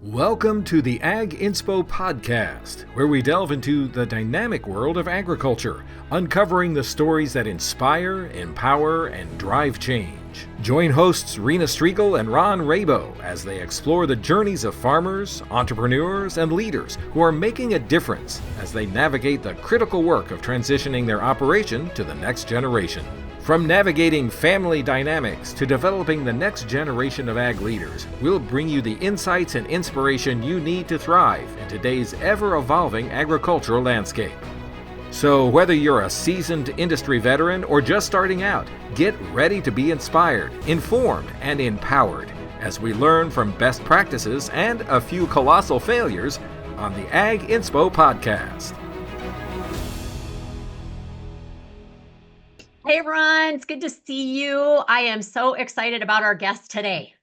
Welcome to the Ag Inspo podcast, where we delve into the dynamic world of agriculture, uncovering the stories that inspire, empower, and drive change. Join hosts Rena Striegel and Rabou as they explore the journeys of farmers, entrepreneurs, and leaders who are making a difference as they navigate the critical work of transitioning their operation to the next generation. From navigating family dynamics to developing the next generation of ag leaders, we'll bring you the insights and inspiration you need to thrive in today's ever-evolving agricultural landscape. So whether you're a seasoned industry veteran or just starting out, get ready to be inspired, informed, and empowered as we learn from best practices and a few colossal failures on the Ag Inspo podcast. Hey everyone, it's good to see you. I am so excited about our guest today.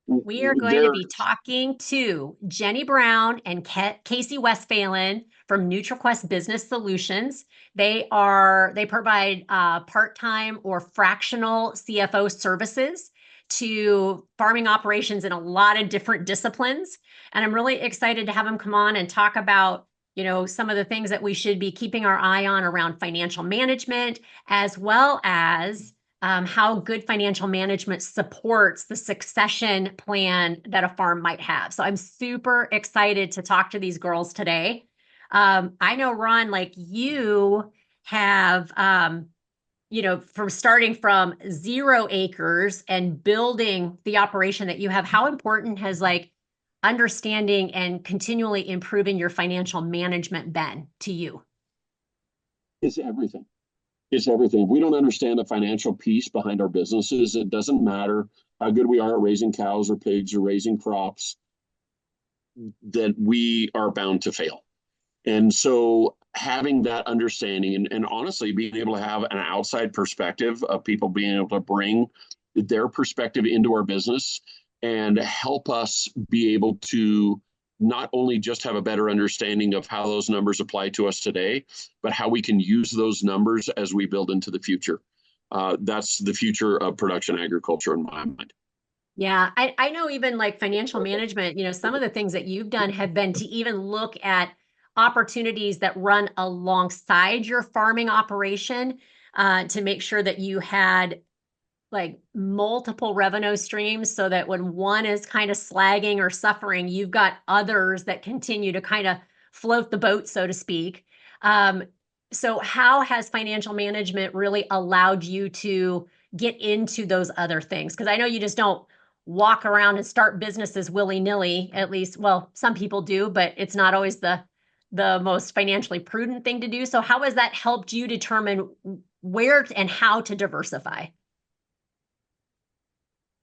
We are going to be talking to Jenni Brown and Casey Westphalen from NutriQuest Business Solutions. They provide part-time or fractional CFO services to farming operations in a lot of different disciplines. And I'm really excited to have them come on and talk about some of the things that we should be keeping our eye on around financial management, as well as how good financial management supports the succession plan that a farm might have. So I'm super excited to talk to these girls today. I know, Ron, like you have, from starting from 0 acres and building the operation that you have, how important has understanding and continually improving your financial management been to you? It's everything. It's everything. If we don't understand the financial piece behind our businesses, it doesn't matter how good we are at raising cows or pigs or raising crops, that we are bound to fail. And so having that understanding and honestly being able to have an outside perspective of people being able to bring their perspective into our business and help us be able to not only just have a better understanding of how those numbers apply to us today, but how we can use those numbers as we build into the future. That's the future of production agriculture in my mind. Yeah, I know even like financial management, some of the things that you've done have been to even look at opportunities that run alongside your farming operation to make sure that you had multiple revenue streams so that when one is kind of slagging or suffering, you've got others that continue to kind of float the boat, so to speak. So how has financial management really allowed you to get into those other things? Because I know you just don't walk around and start businesses willy-nilly, at least, well, some people do, but it's not always the most financially prudent thing to do. So how has that helped you determine where and how to diversify?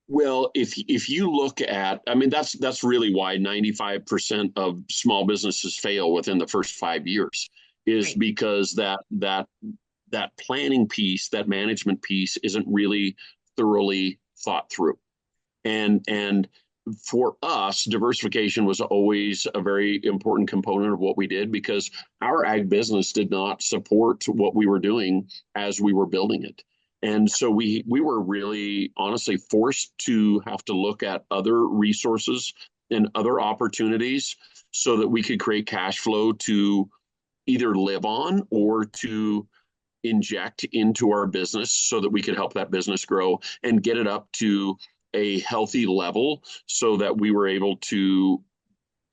Well, if you look at, that's really why 95% of small businesses fail within the first 5 years is right. Because that planning piece, that management piece isn't really thoroughly thought through. And for us, diversification was always a very important component of what we did because our ag business did not support what we were doing as we were building it. And so we were really honestly forced to have to look at other resources and other opportunities so that we could create cash flow to either live on or to inject into our business so that we could help that business grow and get it up to a healthy level so that we were able to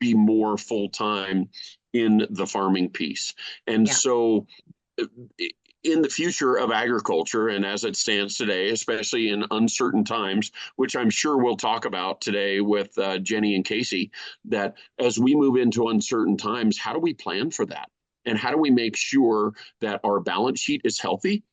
be more full-time in the farming piece. And so in the future of agriculture and as it stands today, especially in uncertain times, which I'm sure we'll talk about today with Jenni and Casey, that as we move into uncertain times, how do we plan for that? And how do we make sure that our balance sheet is healthy?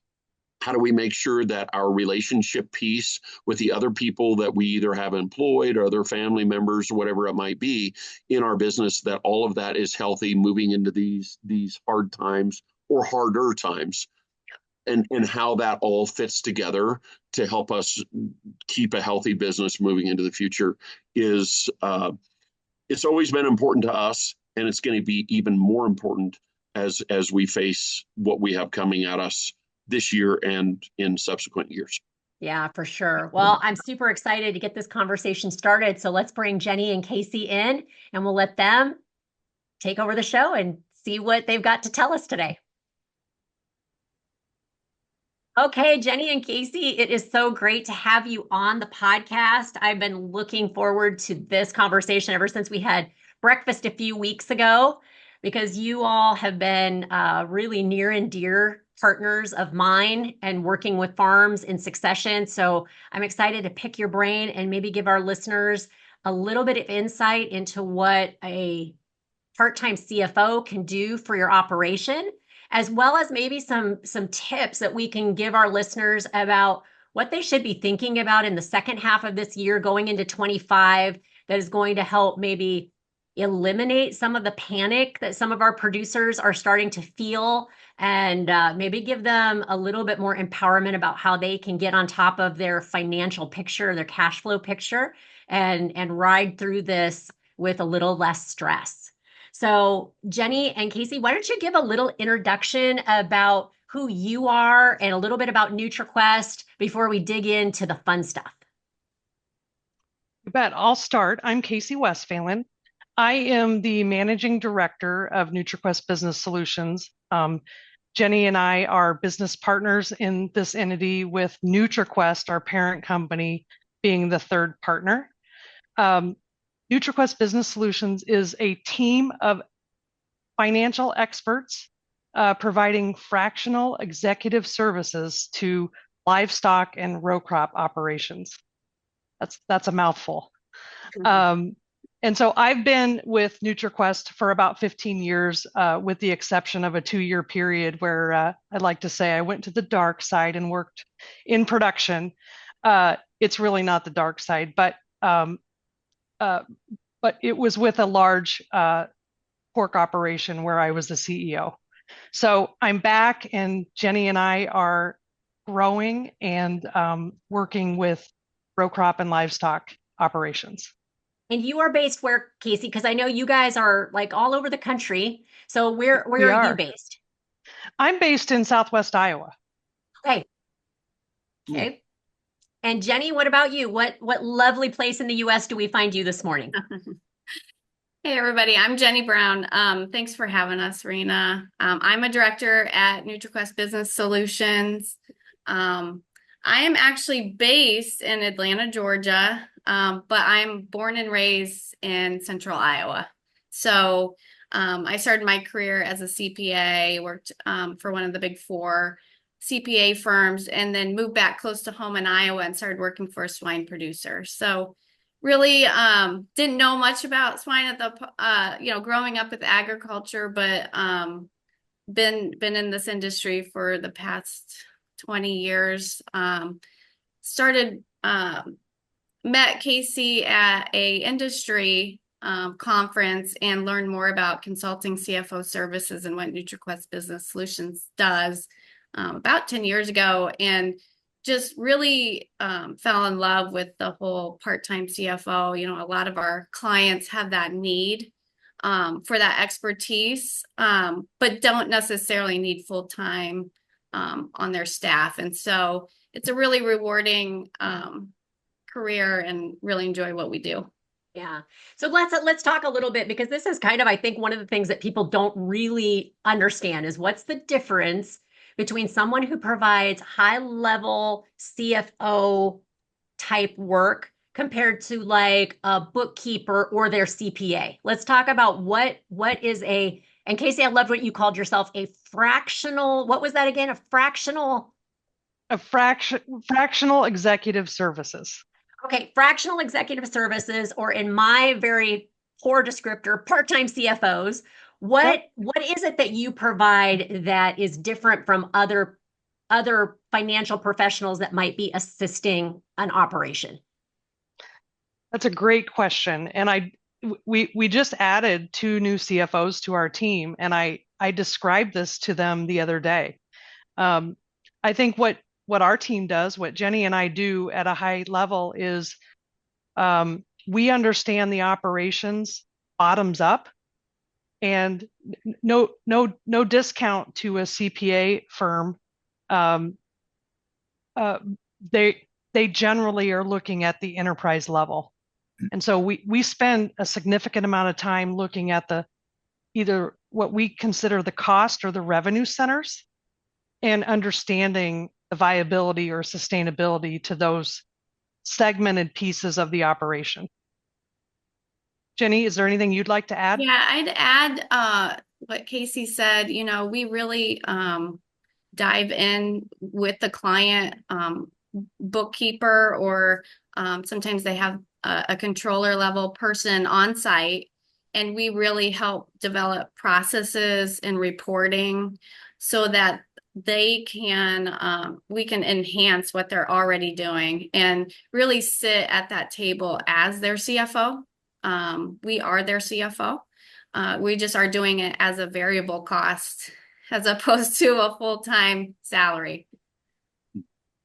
How do we make sure that our relationship piece with the other people that we either have employed or other family members, whatever it might be in our business, that all of that is healthy moving into these hard times or harder times? And how that all fits together to help us keep a healthy business moving into the future is it's always been important to us, and it's going to be even more important as we face what we have coming at us this year and in subsequent years. Yeah, for sure. Well, I'm super excited to get this conversation started. So let's bring Jenni and Casey in and we'll let them take over the show and see what they've got to tell us today. Okay, Jenni and Casey, it is so great to have you on the podcast. I've been looking forward to this conversation ever since we had breakfast a few weeks ago, because you all have been really near and dear partners of mine and working with farms in succession. So I'm excited to pick your brain and maybe give our listeners a little bit of insight into what a part-time CFO can do for your operation, as well as maybe some tips that we can give our listeners about what they should be thinking about in the second half of this year going into 25 that is going to help maybe eliminate some of the panic that some of our producers are starting to feel, and maybe give them a little bit more empowerment about how they can get on top of their financial picture, their cash flow picture, and ride through this with a little less stress. So, Jenni and Casey, why don't you give a little introduction about who you are and a little bit about NutriQuest before we dig into the fun stuff? You bet. I'll start. I'm Casey Westphalen. I am the managing director of NutriQuest Business Solutions. Jenni and I are business partners in this entity, with NutriQuest, our parent company, being the third partner. NutriQuest Business Solutions is a team of financial experts providing fractional executive services to livestock and row crop operations. That's a mouthful. And so I've been with NutriQuest for about 15 years, with the exception of a 2-year period where I'd like to say I went to the dark side and worked in production. It's really not the dark side, but it was with a large pork operation where I was the CEO. So I'm back, and Jenni and I are growing and working with row crop and livestock operations. And you are based where, Casey? Because I know you guys are like all over the country. So where are you based? I'm based in Southwest Iowa. Okay. Okay. And Jenni, what about you? What lovely place in the US do we find you this morning? Hey everybody, I'm Jenni Brown. Thanks for having us, Rena. I'm a director at NutriQuest Business Solutions. I am actually based in Atlanta, Georgia, but I'm born and raised in Central Iowa. So I started my career as a CPA, worked for one of the big 4 CPA firms, and then moved back close to home in Iowa and started working for a swine producer. So really didn't know much about swine at the growing up with agriculture, but been in this industry for the past 20 years. Met Casey at a industry conference and learned more about consulting CFO services and what NutriQuest Business Solutions does about 10 years ago, and just really fell in love with the whole part-time CFO. You know, a lot of our clients have that need for that expertise, but don't necessarily need full-time on their staff. And so it's a really rewarding career, and really enjoy what we do. Yeah. So let's talk a little bit, because this is kind of, I think, one of the things that people don't really understand is what's the difference between someone who provides high-level CFO type work compared to like a bookkeeper or their CPA. Let's talk about what is and Casey, I loved what you called yourself, a fractional, what was that again? A fractional executive services. Okay, fractional executive services, or in my very poor descriptor, part-time CFOs. What is it that you provide that is different from other financial professionals that might be assisting an operation? That's a great question. And we just added 2 new CFOs to our team, and I described this to them the other day. I think what our team does, what Jenni and I do at a high level, is we understand the operations bottoms up, and no discount to a CPA firm. they generally are looking at the enterprise level. And so we spend a significant amount of time looking at the either what we consider the cost or the revenue centers and understanding the viability or sustainability to those segmented pieces of the operation. Jenni, is there anything you'd like to add? Yeah, I'd add what Casey said. We really dive in with the client, bookkeeper, or sometimes they have a controller level person on site, and we really help develop processes and reporting so that we can enhance what they're already doing and really sit at that table as their CFO. We are their CFO. We just are doing it as a variable cost as opposed to a full-time salary.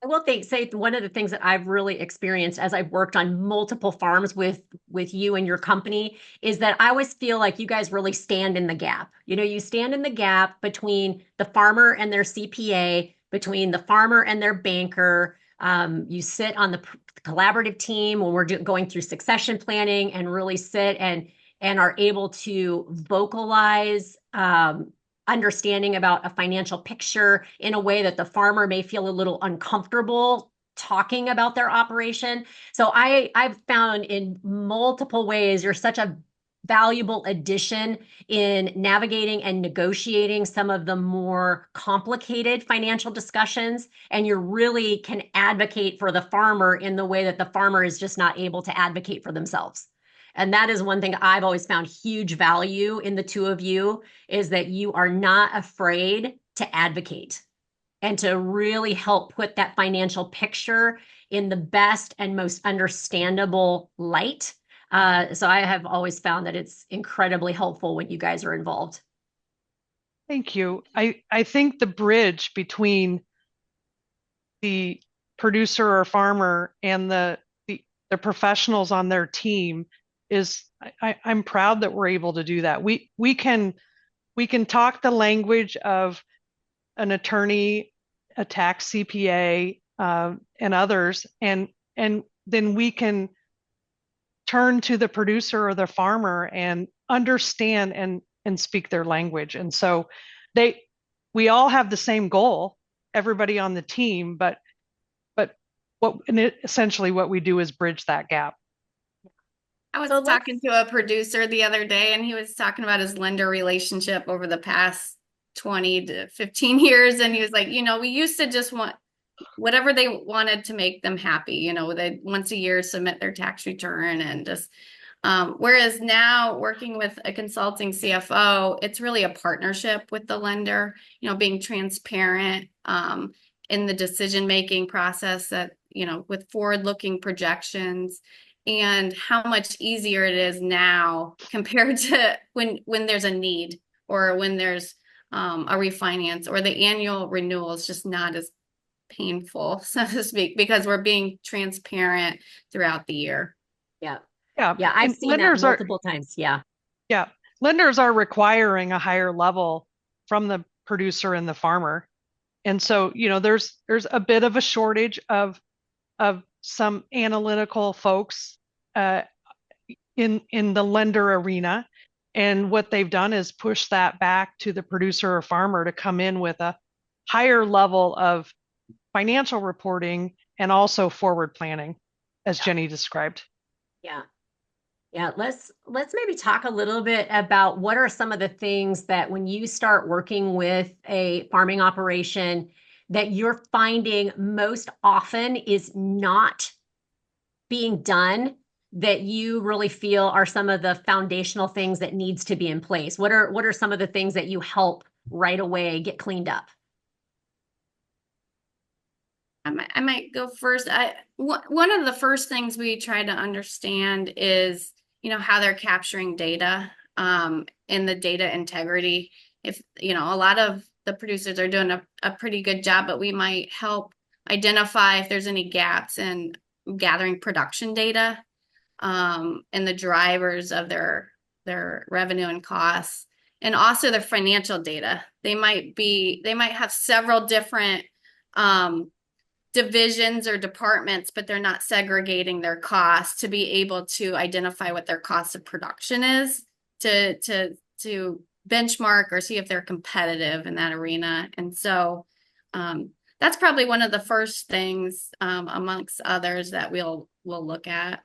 I will say one of the things that I've really experienced as I've worked on multiple farms with you and your company is that I always feel like you guys really stand in the gap. You stand in the gap between the farmer and their CPA, between the farmer and their banker. You sit on the collaborative team when we're going through succession planning and really sit and are able to vocalize understanding about a financial picture in a way that the farmer may feel a little uncomfortable talking about their operation. So I've found in multiple ways you're such a valuable addition in navigating and negotiating some of the more complicated financial discussions, and you really can advocate for the farmer in the way that the farmer is just not able to advocate for themselves. And that is one thing I've always found huge value in the two of you, is that you are not afraid to advocate and to really help put that financial picture in the best and most understandable light. So I have always found that it's incredibly helpful when you guys are involved. Thank you. I think the bridge between the producer or farmer and the professionals on their team is I'm proud that we're able to do that. We can talk the language of an attorney, a tax CPA, and others, and then we can turn to the producer or the farmer and understand and speak their language. And so we all have the same goal, everybody on the team, but essentially what we do is bridge that gap. I was talking to a producer the other day, and he was talking about his lender relationship over the past 20 to 15 years. And he was like, we used to just want whatever they wanted to make them happy. They once a year submit their tax return and just, whereas now working with a consulting CFO, it's really a partnership with the lender, being transparent in the decision-making process that, with forward-looking projections, and how much easier it is now compared to when there's a need or when there's a refinance, or the annual renewal is just not as painful, so to speak, because we're being transparent throughout the year. Yeah. Yeah. I've seen that multiple times. Yeah. Yeah. Lenders are requiring a higher level from the producer and the farmer. And so, there's a bit of a shortage of some analytical folks in the lender arena. And what they've done is push that back to the producer or farmer to come in with a higher level of financial reporting and also forward planning, as Jenni described. Yeah. Let's maybe talk a little bit about what are some of the things that when you start working with a farming operation that you're finding most often is not being done, that you really feel are some of the foundational things that needs to be in place. What are some of the things that you help right away get cleaned up? I might go first. One of the first things we try to understand is, how they're capturing data, in the data integrity. If, a lot of the producers are doing a pretty good job, but we might help identify if there's any gaps in gathering production data, and the drivers of their revenue and costs, and also their financial data. They might have several different divisions or departments, but they're not segregating their costs to be able to identify what their cost of production is to benchmark or see if they're competitive in that arena. And so that's probably one of the first things amongst others that we'll look at.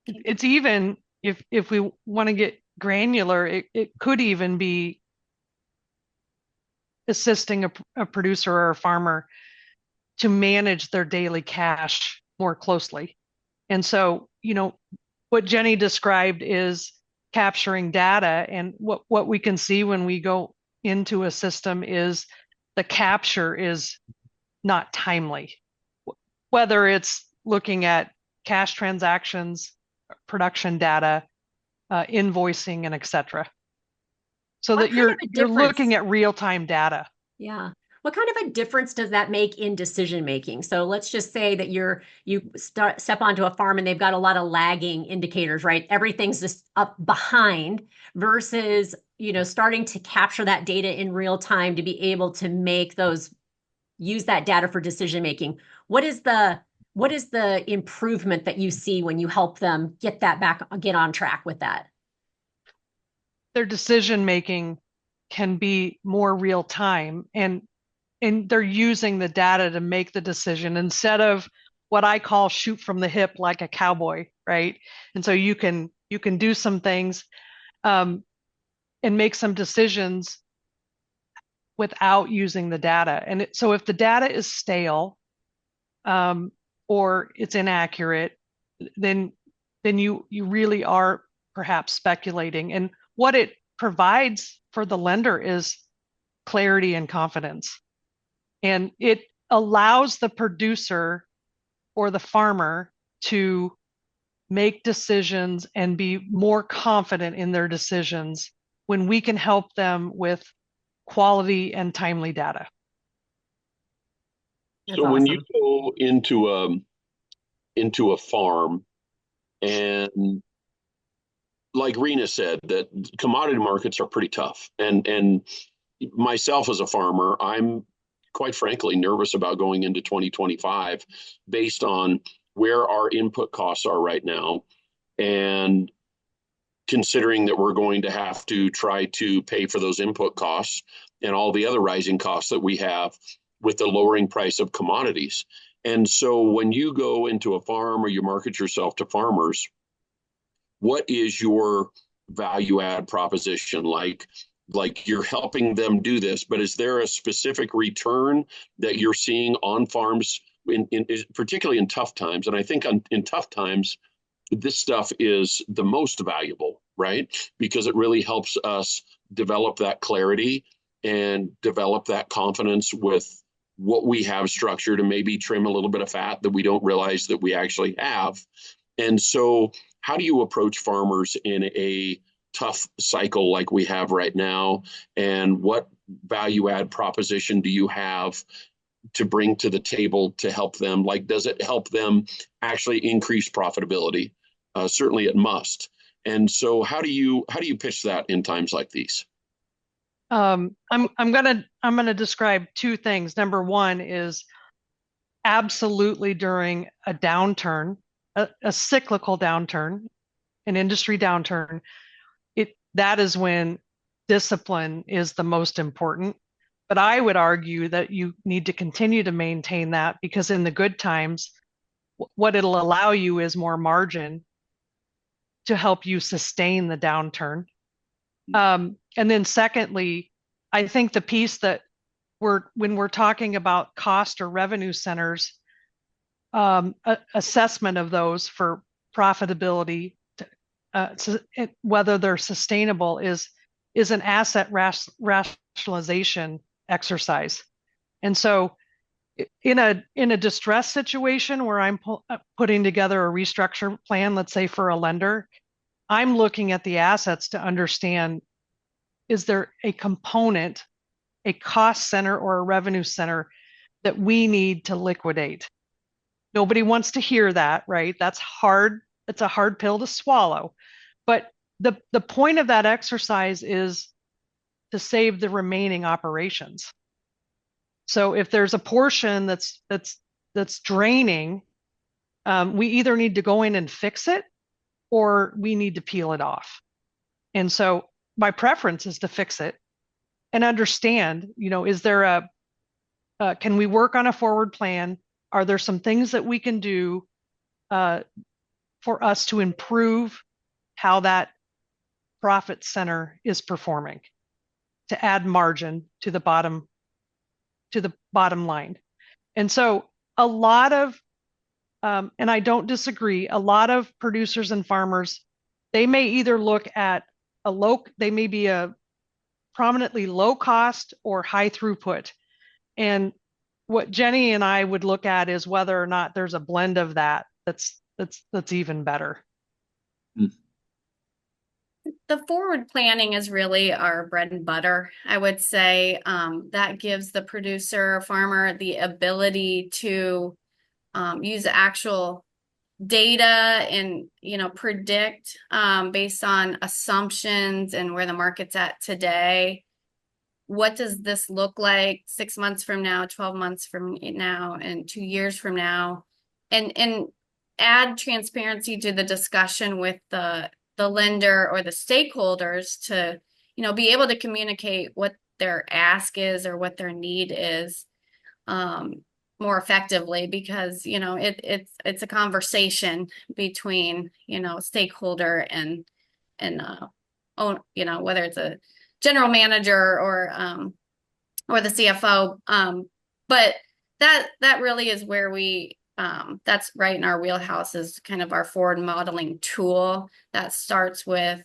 It's even if we want to get granular, it could even be assisting a producer or a farmer to manage their daily cash more closely. And so, what Jenni described is capturing data, and what we can see when we go into a system is the capture is not timely, whether it's looking at cash transactions, production data, invoicing, and etc. So that you're looking at real-time data. Yeah. What kind of a difference does that make in decision making? So let's just say that you step onto a farm and they've got a lot of lagging indicators, right? Everything's just up behind versus, starting to capture that data in real time to be able to use that data for decision making. What is the improvement that you see when you help them get on track with that? Their decision making can be more real time, and they're using the data to make the decision instead of what I call shoot from the hip like a cowboy, right? And so you can do some things and make some decisions without using the data. And so if the data is stale or it's inaccurate, then you really are perhaps speculating. And what it provides for the lender is clarity and confidence. And it allows the producer or the farmer to make decisions and be more confident in their decisions when we can help them with quality and timely data. That's awesome. When you go into a farm, and like Rena said, that commodity markets are pretty tough. And myself as a farmer, I'm quite frankly nervous about going into 2025 based on where our input costs are right now, and considering that we're going to have to try to pay for those input costs and all the other rising costs that we have with the lowering price of commodities. And so when you go into a farm or you market yourself to farmers, what is your value add proposition? Like you're helping them do this, but is there a specific return that you're seeing on farms, particularly in tough times? And I think in tough times, this stuff is the most valuable, right? Because it really helps us develop that clarity and develop that confidence with what we have structured, and maybe trim a little bit of fat that we don't realize that we actually have. And so how do you approach farmers in a tough cycle like we have right now? And what value add proposition do you have to bring to the table to help them? Like, does it help them actually increase profitability? Certainly it must. And so how do you pitch that in times like these? I'm gonna describe two things. Number one is absolutely during a downturn, a cyclical downturn, an industry downturn, that is when discipline is the most important. But I would argue that you need to continue to maintain that, because in the good times, what it'll allow you is more margin to help you sustain the downturn. And then secondly, I think the piece that when we're talking about cost or revenue centers, assessment of those for profitability, whether they're sustainable, is an asset rationalization exercise. And so in a distress situation where I'm putting together a restructure plan, let's say for a lender, I'm looking at the assets to understand, is there a component, a cost center or a revenue center that we need to liquidate? Nobody wants to hear that, right? That's hard. It's a hard pill to swallow. But the point of that exercise is to save the remaining operations. So if there's a portion that's that's draining, we either need to go in and fix it or we need to peel it off. And so my preference is to fix it and understand, is there can we work on a forward plan? Are there some things that we can do for us to improve how that profit center is performing, to add margin to the bottom line? And so a lot of, and I don't disagree, a lot of producers and farmers, they may either look at they may be a prominently low cost or high throughput. And what Jenni and I would look at is whether or not there's a blend of that's even better. The forward planning is really our bread and butter. I would say that gives the producer, farmer, the ability to use actual data and predict based on assumptions and where the market's at today. What does this look like 6 months from now, 12 months from now, and 2 years from now? And add transparency to the discussion with the lender or the stakeholders to be able to communicate what their ask is or what their need is more effectively, because it's a conversation between stakeholder and whether it's a general manager or the CFO, but that really is where that's right in our wheelhouse, is kind of our forward modeling tool that starts with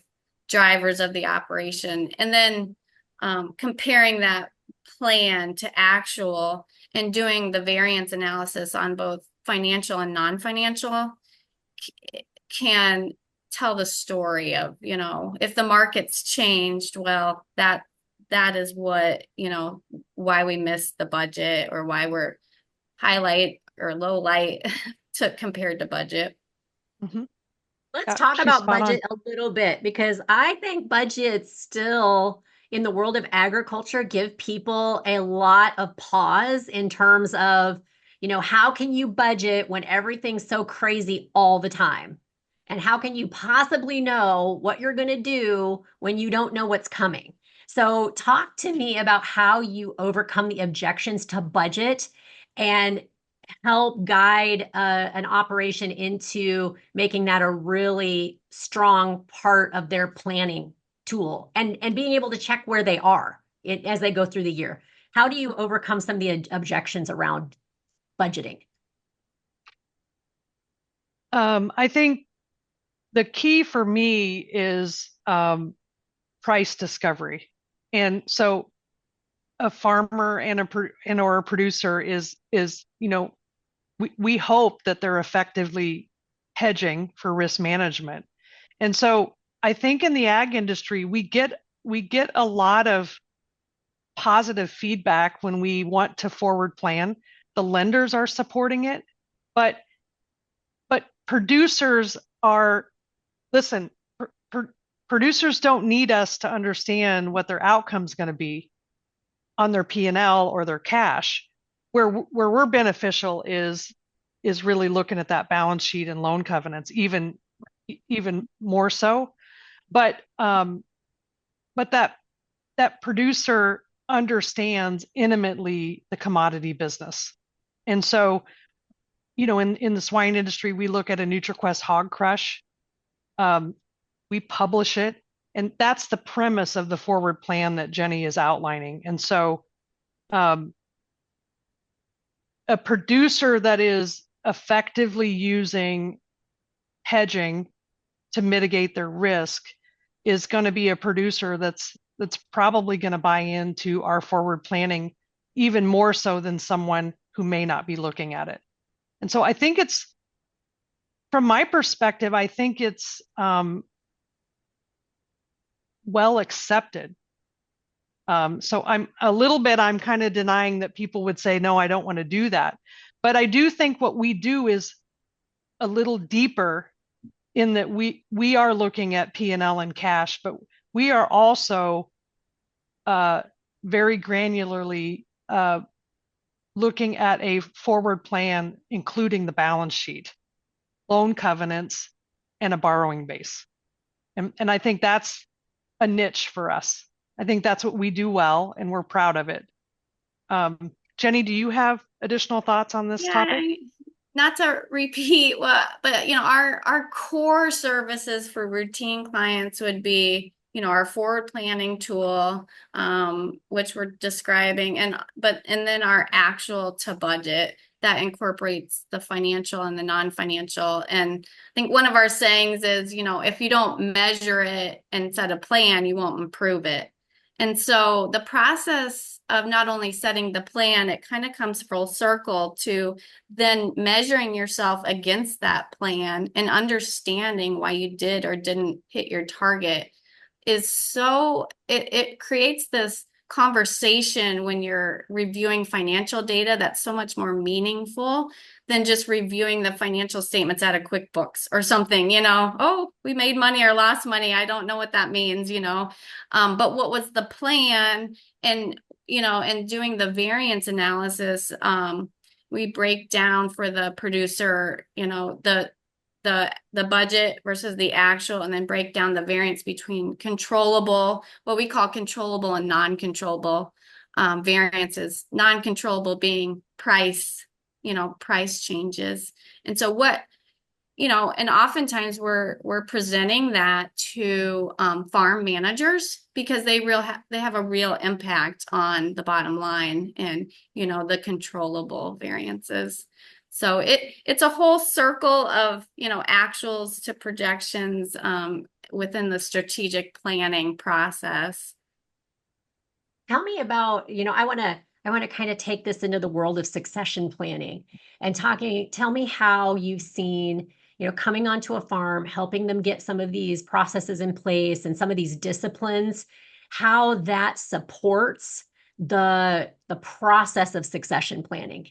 drivers of the operation, and then comparing that plan to actual and doing the variance analysis on both financial and non-financial can tell the story of, if the market's changed, well, that is what, why we missed the budget or why we're highlight or low light compared to budget. Mm-hmm. Let's talk about budget a little bit, because I think budgets still in the world of agriculture give people a lot of pause in terms of, how can you budget when everything's so crazy all the time? And how can you possibly know what you're going to do when you don't know what's coming? So talk to me about how you overcome the objections to budget and help guide an operation into making that a really strong part of their planning tool and being able to check where they are as they go through the year. How do you overcome some of the objections around budgeting? I think the key for me is price discovery. And so a farmer and a producer is we hope that they're effectively hedging for risk management. And so I think in the ag industry, we get a lot of positive feedback when we want to forward plan. The lenders are supporting it, but producers producers don't need us to understand what their outcome's going to be on their P&L or their cash. Where we're beneficial is really looking at that balance sheet and loan covenants, even more so. But that producer understands intimately the commodity business. And so, in the swine industry, we look at a NutriQuest hog crush. We publish it, and that's the premise of the forward plan that Jenni is outlining. And so a producer that is effectively using hedging to mitigate their risk is going to be a producer that's probably going to buy into our forward planning even more so than someone who may not be looking at it. And so I think from my perspective, I think it's well accepted. So I'm kind of denying that people would say, no, I don't want to do that. But I do think what we do is a little deeper in that we are looking at P&L and cash, but we are also very granularly looking at a forward plan, including the balance sheet, loan covenants, and a borrowing base. And I think that's a niche for us. I think that's what we do well, and we're proud of it. Jenni, do you have additional thoughts on this topic? Not to repeat but our core services for routine clients would be, our forward planning tool, which we're describing, and then our actual to budget that incorporates the financial and the non-financial. And I think one of our sayings is, if you don't measure it and set a plan, you won't improve it. And so the process of not only setting the plan, it kind of comes full circle to then measuring yourself against that plan and understanding why you did or didn't hit your target is so, it creates this conversation when you're reviewing financial data that's so much more meaningful than just reviewing the financial statements out of QuickBooks or something, oh, we made money or lost money. I don't know what that means, but what was the plan? And, and doing the variance analysis, we break down for the producer, the budget versus the actual, and then break down the variance between controllable, what we call controllable and non-controllable variances, non-controllable being price changes. And so and oftentimes we're presenting that to farm managers because they have a real impact on the bottom line and, the controllable variances. So it's a whole circle of, actuals to projections within the strategic planning process. Tell me about, I want to kind of take this into the world of succession planning and tell me how you've seen, coming onto a farm, helping them get some of these processes in place and some of these disciplines, how that supports the process of succession planning.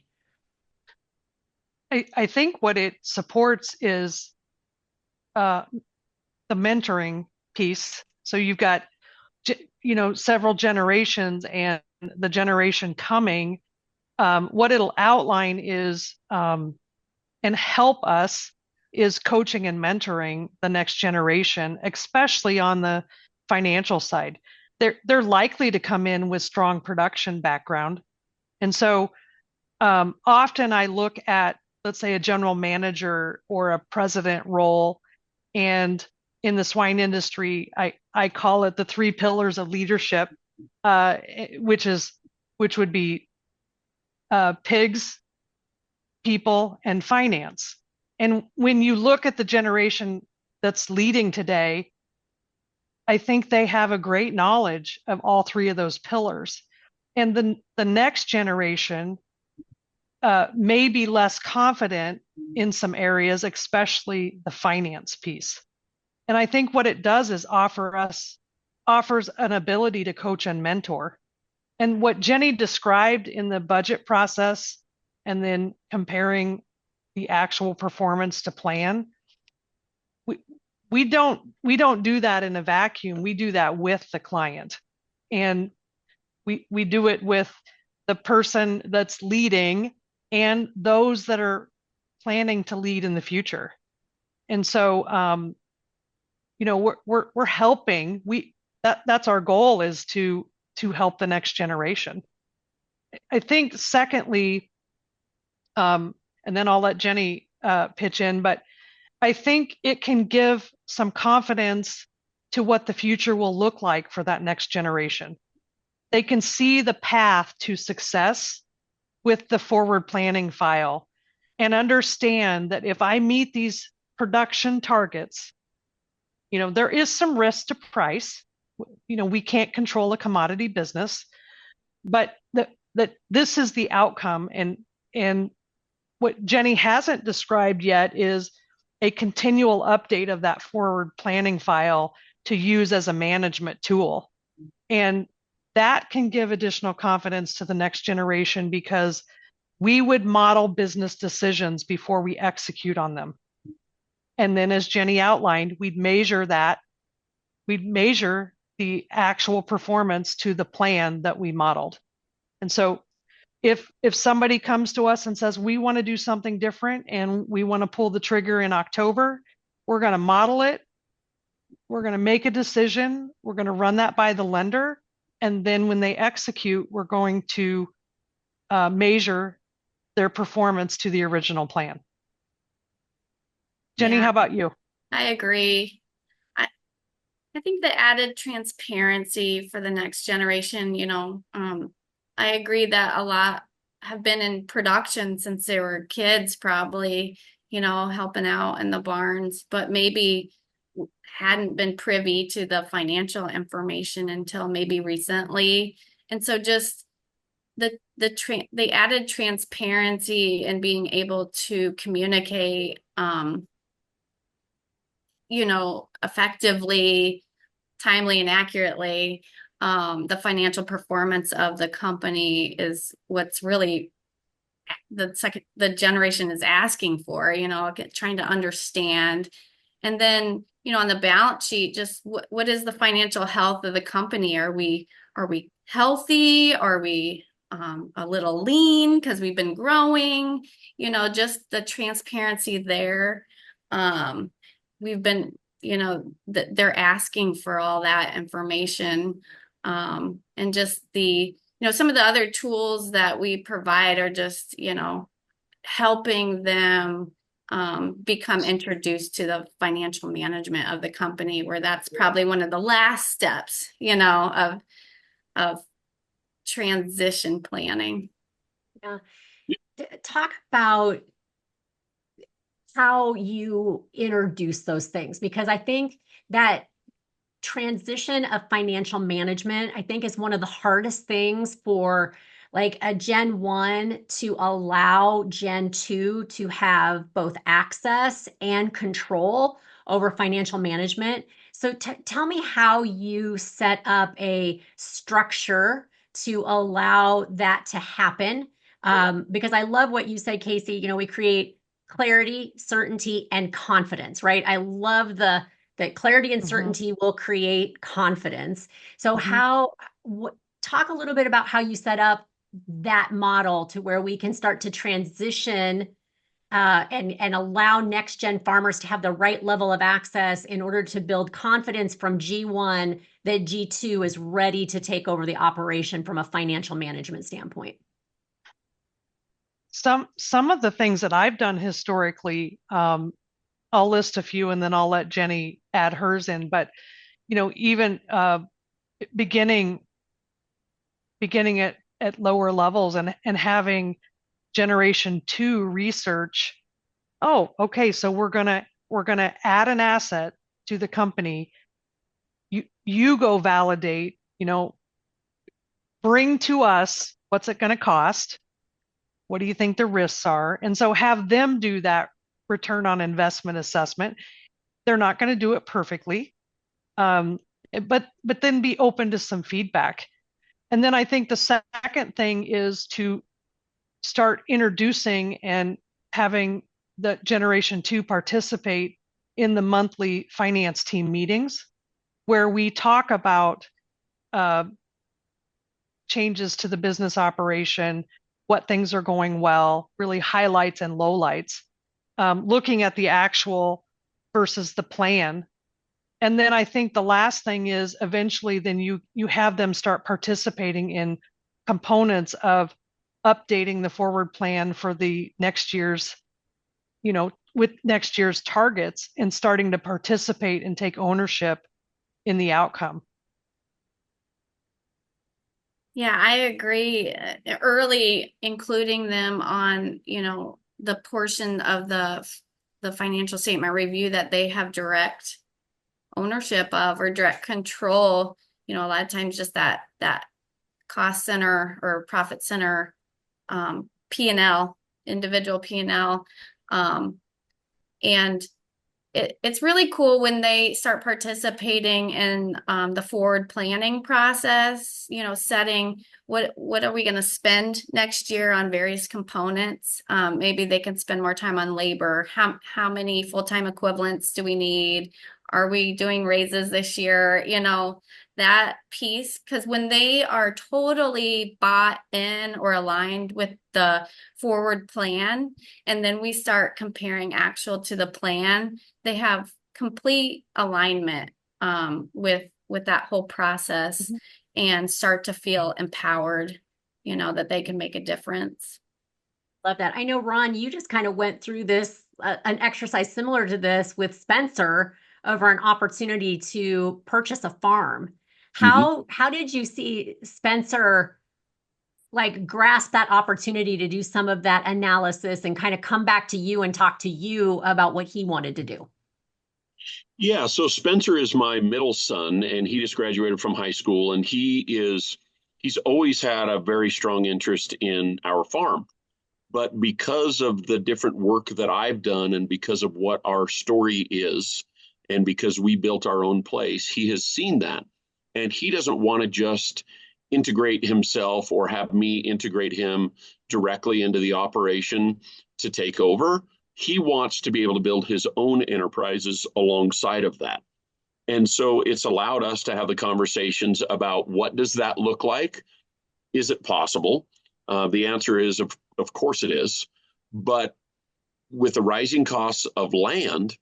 I think what it supports is the mentoring piece. So you've got, several generations, and the generation coming. What it'll outline is and help us is coaching and mentoring the next generation, especially on the financial side. They're likely to come in with strong production background, and so often I look at, let's say, a general manager or a president role. And in the swine industry, I call it the 3 pillars of leadership, which would be pigs, people, and finance. And when you look at the generation that's leading today, I think they have a great knowledge of all 3 of those pillars. And the next generation may be less confident in some areas, especially the finance piece. And I think what it does is offers an ability to coach and mentor. And what Jenni described in the budget process, and then comparing the actual performance to plan, we don't do that in a vacuum. We do that with the client, and we do it with the person that's leading and those that are planning to lead in the future. And so, we're helping. That's our goal, is to help the next generation. I think secondly, and then I'll let Jenni pitch in, but I think it can give some confidence to what the future will look like for that next generation. They can see the path to success with the forward planning file and understand that if I meet these production targets, there is some risk to price. We can't control a commodity business, but that this is the outcome. And what Jenni hasn't described yet is a continual update of that forward planning file to use as a management tool. And that can give additional confidence to the next generation, because we would model business decisions before we execute on them. And then, as Jenni outlined, we'd measure the actual performance to the plan that we modeled. And so if somebody comes to us and says, we want to do something different and we want to pull the trigger in October, we're going to model it. We're going to make a decision. We're going to run that by the lender. And then when they execute, we're going to measure their performance to the original plan. Jenni, Yeah, how about you? I agree. I think the added transparency for the next generation, I agree that a lot have been in production since they were kids, probably, helping out in the barns, but maybe hadn't been privy to the financial information until maybe recently. And so just the added transparency and being able to communicate, effectively, timely, and accurately, the financial performance of the company is what's really the generation is asking for, trying to understand. And then, on the balance sheet, just what is the financial health of the company? Are we healthy? Are we a little lean because we've been growing? Just the transparency there. We've been, they're asking for all that information. And just some of the other tools that we provide are just, helping them become introduced to the financial management of the company, where that's probably one of the last steps, of transition planning. Yeah. Talk about how you introduce those things, because I think that transition of financial management, I think, is one of the hardest things for like a Gen 1 to allow Gen 2 to have both access and control over financial management. So tell me how you set up a structure to allow that to happen. Because I love what you said, Casey. We create clarity, certainty, and confidence, right? I love that clarity and certainty will create confidence. So talk a little bit about how you set up that model to where we can start to transition and allow next gen farmers to have the right level of access in order to build confidence from G1 that G2 is ready to take over the operation from a financial management standpoint. Some of the things that I've done historically, I'll list a few and then I'll let Jenni add hers in. But even beginning at lower levels and having generation 2 research. Oh, okay, so we're gonna add an asset to the company. You go validate. Bring to us what's it going to cost. What do you think the risks are? And so have them do that return on investment assessment. They're not going to do it perfectly, but then be open to some feedback. And then I think the second thing is to start introducing and having the generation 2 participate in the monthly finance team meetings, where we talk about changes to the business operation, what things are going well, really highlights and lowlights, looking at the actual versus the plan. And then I think the last thing is eventually then you have them start participating in components of updating the forward plan for the next year's, with next year's targets, and starting to participate and take ownership in the outcome. Yeah, I agree. Early including them on, the portion of the financial statement review that they have direct ownership of or direct control. A lot of times just that cost center or profit center P&L, individual P&L. And it's really cool when they start participating in the forward planning process, setting what are we going to spend next year on various components. Maybe they can spend more time on labor. How many full-time equivalents do we need? Are we doing raises this year? You know, that piece, because when they are totally bought in or aligned with the forward plan, and then we start comparing actual to the plan, they have complete alignment with that whole process and start to feel empowered, you know, that they can make a difference. Love that. I know, Ron, you just kind of went through this, an exercise similar to this with Spencer over an opportunity to purchase a farm. How did you see Spencer like grasp that opportunity to do some of that analysis and kind of come back to you and talk to you about what he wanted to do? Yeah, so Spencer is my middle son, and he just graduated from high school, and he's always had a very strong interest in our farm. But because of the different work that I've done and because of what our story is, and because we built our own place, he has seen that. And he doesn't want to just integrate himself or have me integrate him directly into the operation to take over. He wants to be able to build his own enterprises alongside of that. And so it's allowed us to have the conversations about what does that look like? Is it possible? The answer is, of course it is. But with the rising costs of land,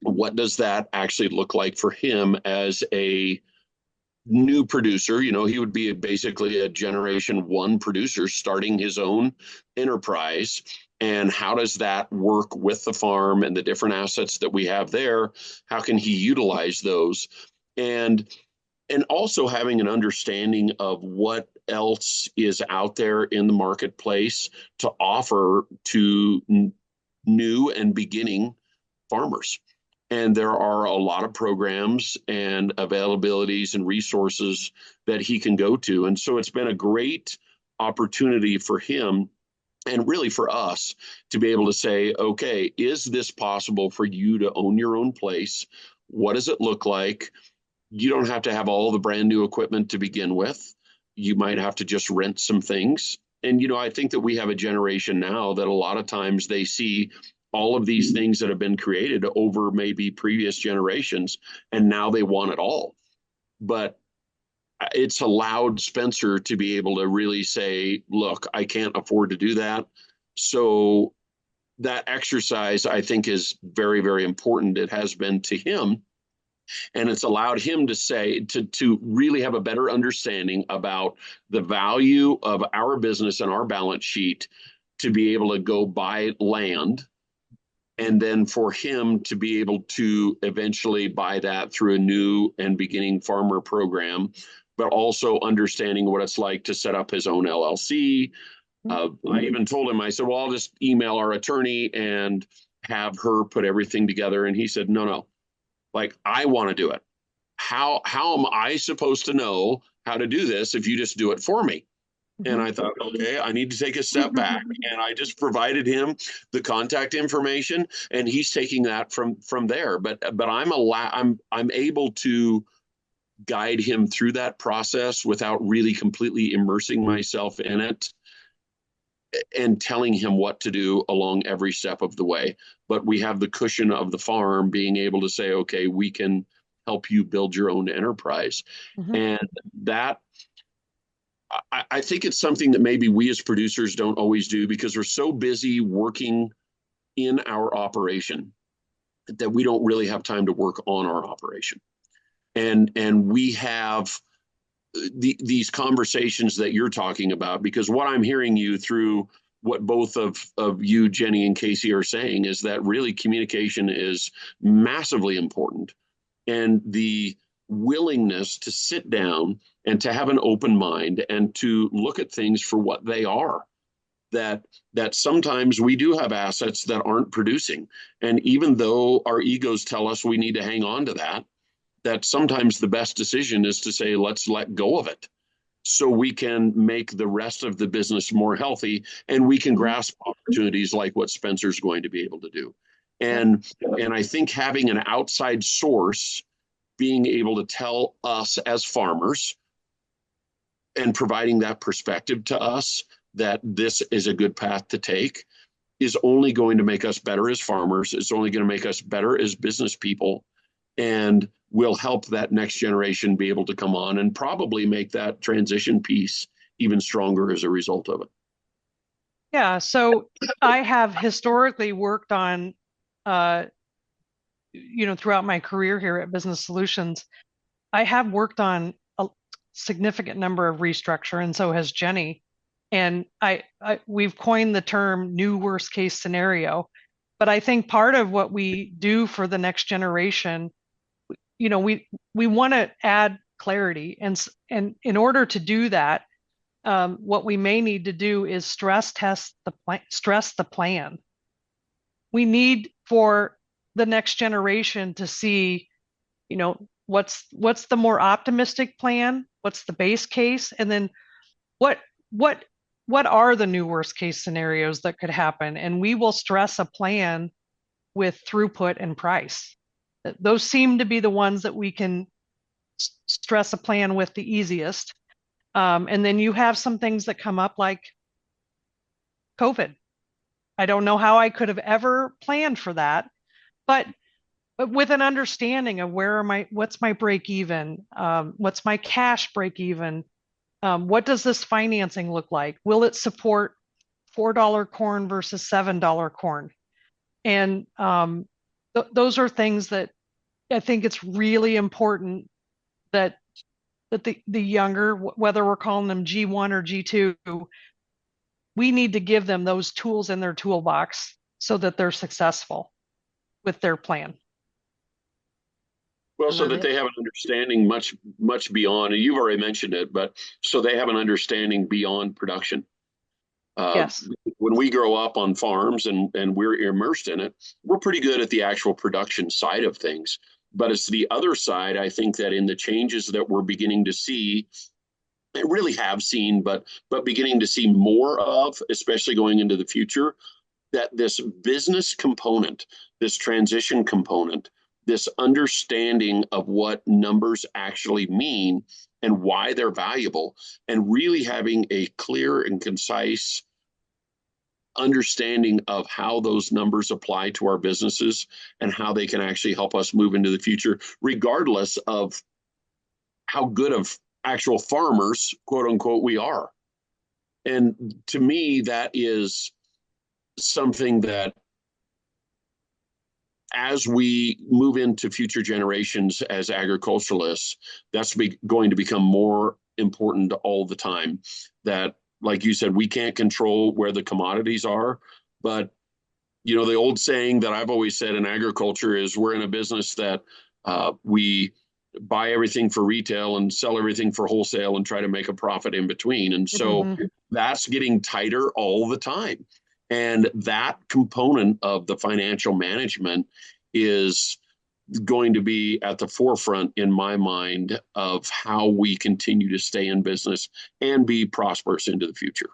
what does that actually look like for him as a new producer? You know, he would be basically a generation one producer starting his own enterprise. And how does that work with the farm and the different assets that we have there? How can he utilize those? And also having an understanding of what else is out there in the marketplace to offer to new and beginning farmers. And there are a lot of programs and availabilities and resources that he can go to. And so it's been a great opportunity for him and really for us to be able to say, okay, is this possible for you to own your own place? What does it look like? You don't have to have all the brand new equipment to begin with. You might have to just rent some things. And, you know, I think that we have a generation now that a lot of times they see all of these things that have been created over maybe previous generations, and now they want it all. But it's allowed Spencer to be able to really say, look, I can't afford to do that. So that exercise, I think, is very, very important. It has been to him. And it's allowed him to say, to really have a better understanding about the value of our business and our balance sheet to be able to go buy land. And then for him to be able to eventually buy that through a new and beginning farmer program, but also understanding what it's like to set up his own LLC. I even told him, I said, well, I'll just email our attorney and have her put everything together. And he said, no. Like, I want to do it. How am I supposed to know how to do this if you just do it for me? And I thought, okay, I need to take a step back. And I just provided him the contact information, and he's taking that from there. But I'm able to guide him through that process without really completely immersing myself in it and telling him what to do along every step of the way. But we have the cushion of the farm being able to say, okay, we can help you build your own enterprise. And that, I think it's something that maybe we as producers don't always do because we're so busy working in our operation that we don't really have time to work on our operation. And we have these conversations that you're talking about, because what I'm hearing you through what both of you, Jenni and Casey, are saying is that really communication is massively important. And the willingness to sit down and to have an open mind and to look at things for what they are. That sometimes we do have assets that aren't producing. And even though our egos tell us we need to hang on to that sometimes the best decision is to say, let's let go of it so we can make the rest of the business more healthy and we can grasp opportunities like what Spencer's going to be able to do. And I think having an outside source being able to tell us as farmers and providing that perspective to us that this is a good path to take is only going to make us better as farmers. It's only going to make us better as business people. and will help that next generation be able to come on and probably make that transition piece even stronger as a result of it. Yeah, so I have historically worked on, throughout my career here at Business Solutions, I have worked on a significant number of restructure, and so has Jenni. And we've coined the term new worst case scenario. But I think part of what we do for the next generation, we want to add clarity, and in order to do that, what we may need to do is stress the plan. We need for the next generation to see, what's the more optimistic plan, what's the base case, and then what are the new worst case scenarios that could happen, and we will stress a plan with throughput and price. Those seem to be the ones that we can stress a plan with the easiest. And then you have some things that come up like COVID. I don't know how I could have ever planned for that, but with an understanding of what's my break even, what's my cash break even, what does this financing look like? Will it support $4 corn versus $7 corn? And those are things that I think it's really important that the younger, whether we're calling them G1 or G2, we need to give them those tools in their toolbox so that they're successful with their plan. Well, so that they have an understanding much beyond, and you've already mentioned it, but so they have an understanding beyond production. Yes. When we grow up on farms and we're immersed in it, we're pretty good at the actual production side of things. But it's the other side, I think, that in the changes that we're beginning to see, and really have seen, but beginning to see more of, especially going into the future, that this business component, this transition component, this understanding of what numbers actually mean and why they're valuable, and really having a clear and concise understanding of how those numbers apply to our businesses and how they can actually help us move into the future, regardless of how good of actual farmers, quote unquote, we are. And to me, that is something that as we move into future generations as agriculturalists, that's going to become more important all the time. That, like you said, we can't control where the commodities are, but the old saying that I've always said in agriculture is we're in a business that we buy everything for retail and sell everything for wholesale and try to make a profit in between. And so that's getting tighter all the time. And that component of the financial management is going to be at the forefront, in my mind, of how we continue to stay in business and be prosperous into the future.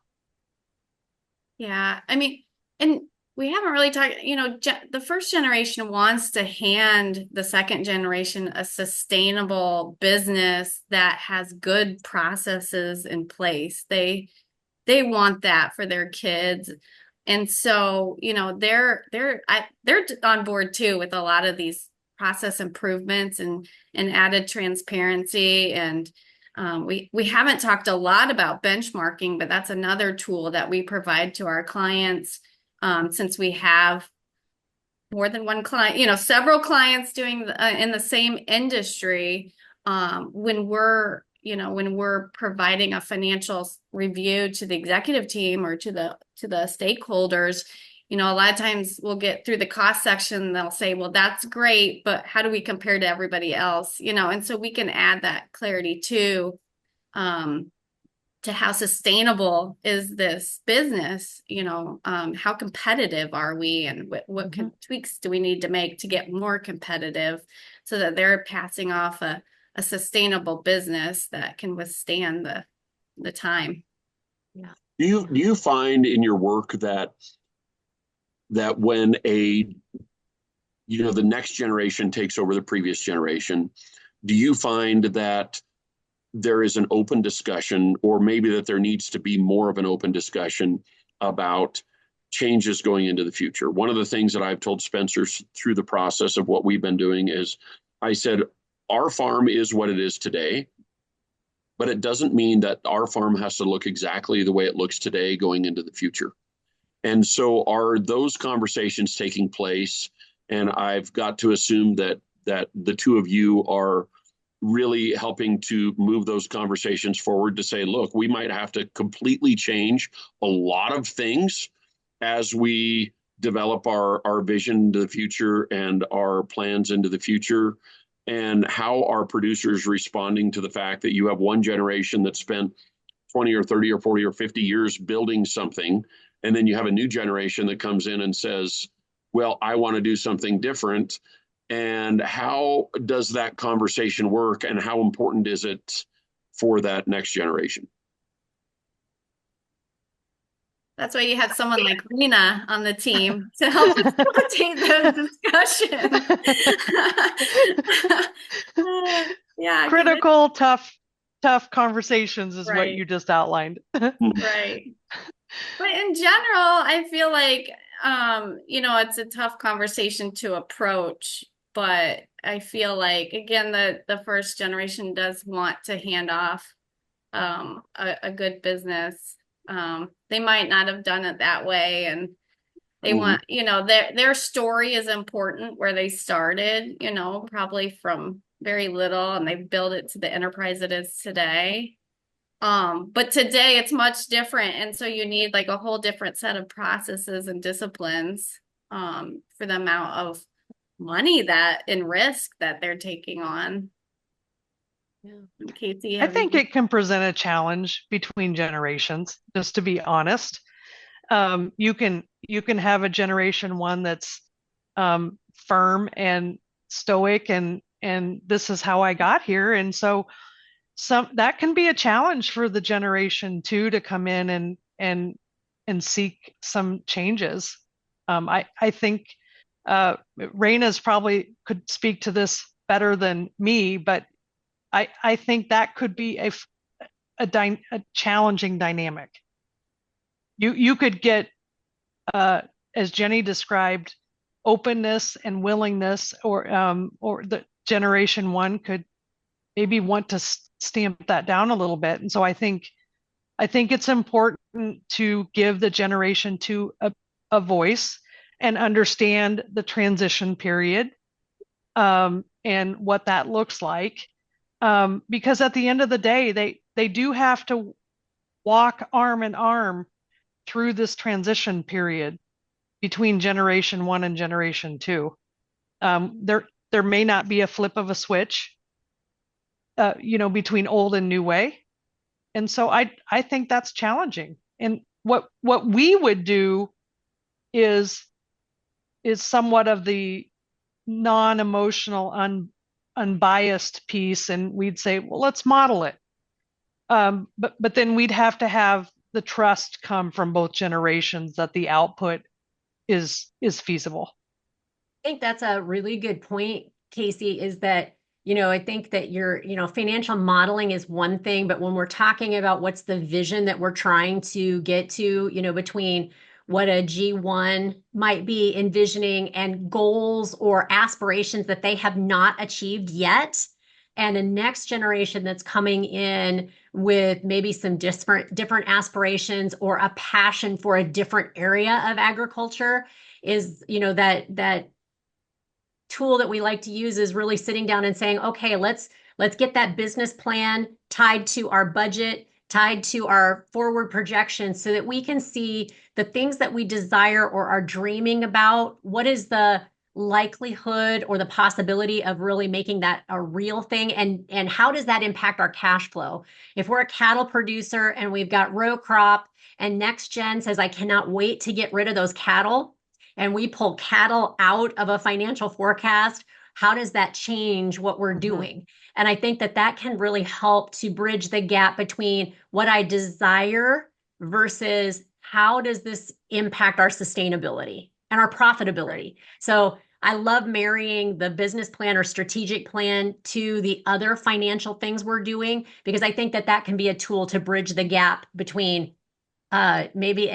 Yeah, I mean, and we haven't really talked, the first generation wants to hand the second generation a sustainable business that has good processes in place. They want that for their kids. And so, they're on board too with a lot of these process improvements and added transparency. And we haven't talked a lot about benchmarking, but that's another tool that we provide to our clients, since we have more than one client, several clients doing in the same industry. When we're providing a financial review to the executive team or to the stakeholders, a lot of times we'll get through the cost section and they'll say, well, that's great, but how do we compare to everybody else? And so we can add that clarity too, to how sustainable is this business, how competitive are we, and what tweaks do we need to make to get more competitive so that they're passing off a sustainable business that can withstand the time. Yeah. Do you find in your work that when the next generation takes over the previous generation, do you find that there is an open discussion, or maybe that there needs to be more of an open discussion about changes going into the future? One of the things that I've told Spencer through the process of what we've been doing is I said, our farm is what it is today, but it doesn't mean that our farm has to look exactly the way it looks today going into the future. And so are those conversations taking place? And I've got to assume that the two of you are really helping to move those conversations forward to say, look, we might have to completely change a lot of things as we develop our vision into the future and our plans into the future. And how are producers responding to the fact that you have one generation that spent 20 or 30 or 40 or 50 years building something, and then you have a new generation that comes in and says, well, I want to do something different. And how does that conversation work, and how important is it for that next generation? That's why you have someone like Rena on the team to help facilitate those discussions. Yeah, critical, tough conversations is what you just outlined. Right. But in general, I feel like, it's a tough conversation to approach, but I feel like, again, the first generation does want to hand off a good business. They might not have done it that way, and they want, their story is important, where they started, probably from very little, and they built it to the enterprise it is today. But today it's much different. And so you need like a whole different set of processes and disciplines, for the amount of money and risk that they're taking on. Yeah. Casey, I think it can present a challenge between generations, just to be honest. You can have a generation one that's firm and stoic, and this is how I got here. And so that can be a challenge for the generation two to come in and seek some changes. I think Rena's probably could speak to this better than me, but I think that could be a challenging dynamic. You could get, as Jenni described, openness and willingness, or the generation one could maybe want to stamp that down a little bit. And so I think it's important to give the generation two a voice and understand the transition period, and what that looks like. Because at the end of the day, they do have to walk arm in arm through this transition period between generation one and generation two. There may not be a flip of a switch, between old and new way. And so I think that's challenging. And what we would do is somewhat of the non-emotional, unbiased piece, and we'd say, well, let's model it. But then we'd have to have the trust come from both generations that the output is feasible. I think that's a really good point, Casey, is that, I think that financial modeling is one thing, but when we're talking about what's the vision that we're trying to get to, between what a G1 might be envisioning and goals or aspirations that they have not achieved yet, and a next generation that's coming in with maybe some different aspirations or a passion for a different area of agriculture, is, that tool that we like to use is really sitting down and saying, okay, let's get that business plan tied to our budget, tied to our forward projections, so that we can see the things that we desire or are dreaming about. What is the likelihood or the possibility of really making that a real thing? And how does that impact our cash flow? If we're a cattle producer and we've got row crop, and next gen says, I cannot wait to get rid of those cattle, and we pull cattle out of a financial forecast, how does that change what we're doing? And I think that can really help to bridge the gap between what I desire versus how does this impact our sustainability and our profitability. Right. So I love marrying the business plan or strategic plan to the other financial things we're doing, because I think that can be a tool to bridge the gap between maybe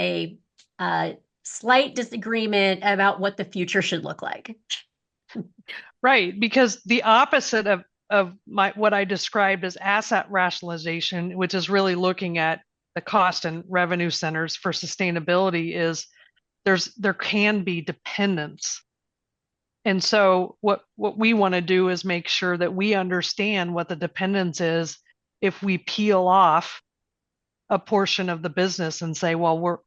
a slight disagreement about what the future should look like. Right, because the opposite of what I described as asset rationalization, which is really looking at the cost and revenue centers for sustainability, is there can be dependence. And so what we want to do is make sure that we understand what the dependence is if we peel off a portion of the business and say, well, we're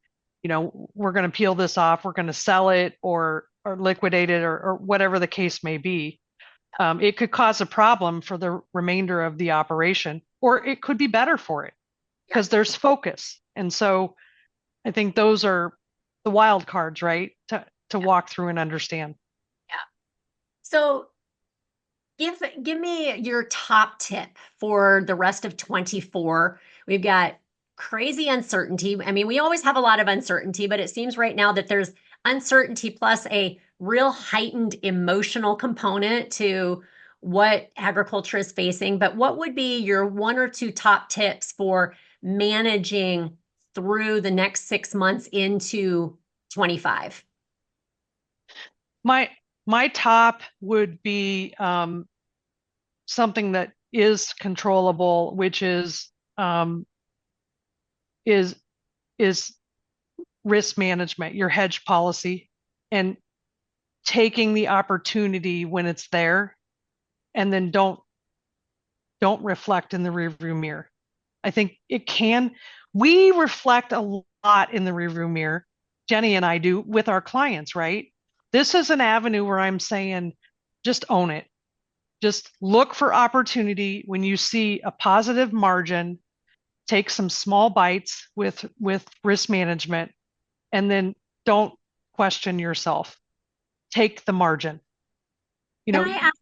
going to peel this off, we're going to sell it or liquidate it or whatever the case may be. It could cause a problem for the remainder of the operation, or it could be better for it because there's focus. And so I think those are the wild cards, right? To walk through and understand. Yeah. So give me your top tip for the rest of 24. We've got crazy uncertainty. I mean, we always have a lot of uncertainty, but it seems right now that there's uncertainty plus a real heightened emotional component to what agriculture is facing. But what would be your one or two top tips for managing through the next 6 months into 25? My top would be something that is controllable, which is risk management, your hedge policy, and taking the opportunity when it's there, and then don't reflect in the rearview mirror. I think we reflect a lot in the rearview mirror. Jenni and I do with our clients, right? This is an avenue where I'm saying, just own it. Just look for opportunity when you see a positive margin, take some small bites with risk management, and then don't question yourself. Take the margin.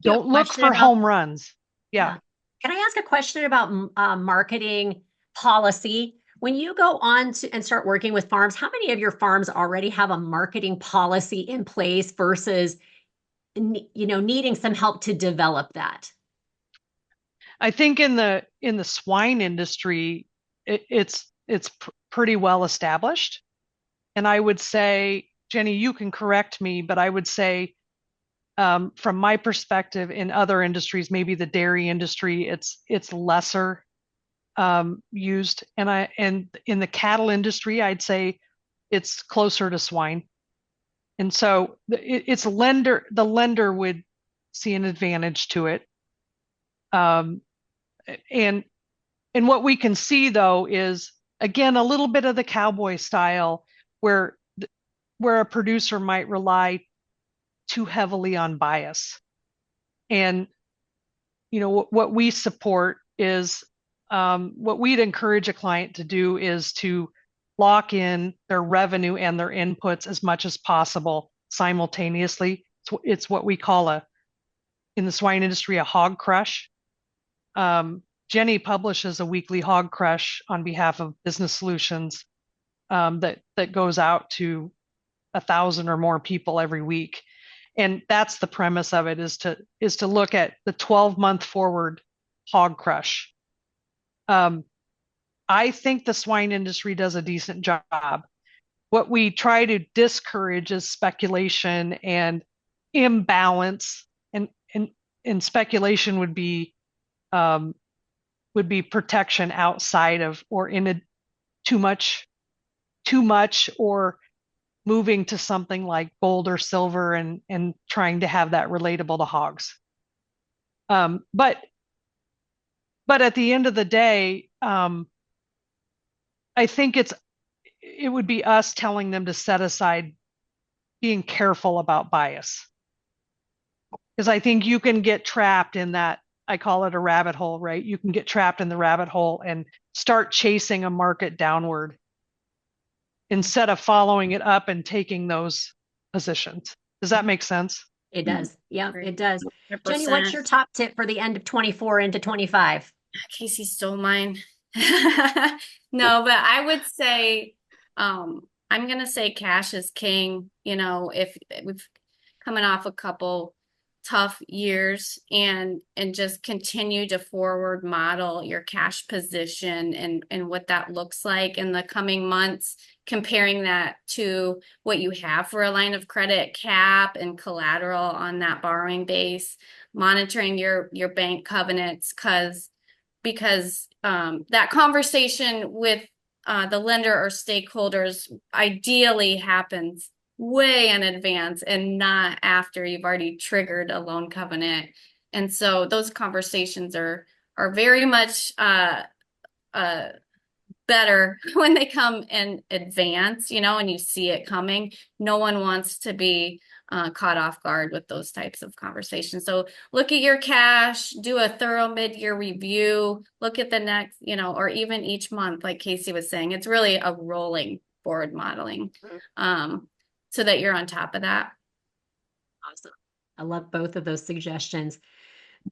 Don't look for home runs. Yeah. Can I ask a question about marketing policy? When you go on and start working with farms, how many of your farms already have a marketing policy in place versus, needing some help to develop that? I think in the swine industry, it's pretty well established. And I would say, Jenni, you can correct me, but I would say, from my perspective, in other industries, maybe the dairy industry, it's lesser used, and in the cattle industry, I'd say it's closer to swine. And so the lender would see an advantage to it. And what we can see though is, again, a little bit of the cowboy style where a producer might rely too heavily on bias. And what we support is, what we'd encourage a client to do is to lock in their revenue and their inputs as much as possible simultaneously. It's what we call in the swine industry, a hog crush. Jenni publishes a weekly hog crush on behalf of Business Solutions, that goes out to 1,000 or more people every week. And that's the premise of it, is to look at the 12-month forward hog crush. I think the swine industry does a decent job. What we try to discourage is speculation and imbalance, and speculation would be protection outside of, or in too much, or moving to something like gold or silver and trying to have that relatable to hogs. But at the end of the day, I think it would be us telling them to set aside being careful about bias. Because I think you can get trapped in that, I call it a rabbit hole, right? You can get trapped in the rabbit hole and start chasing a market downward instead of following it up and taking those positions. Does that make sense? It does. Yeah, it does. 100%. Jenni, what's your top tip for the end of 24 into 25? Casey stole mine. No, but I would say, I'm going to say cash is king. If we've coming off a couple tough years and just continue to forward model your cash position and what that looks like in the coming months, comparing that to what you have for a line of credit cap and collateral on that borrowing base, monitoring your bank covenants, because that conversation with the lender or stakeholders ideally happens way in advance and not after you've already triggered a loan covenant. And so those conversations are very much better when they come in advance, and you see it coming. No one wants to be caught off guard with those types of conversations. So look at your cash, do a thorough mid-year review, look at the next, or even each month, like Casey was saying. It's really a rolling forward modeling. So that you're on top of that. Awesome. I love both of those suggestions.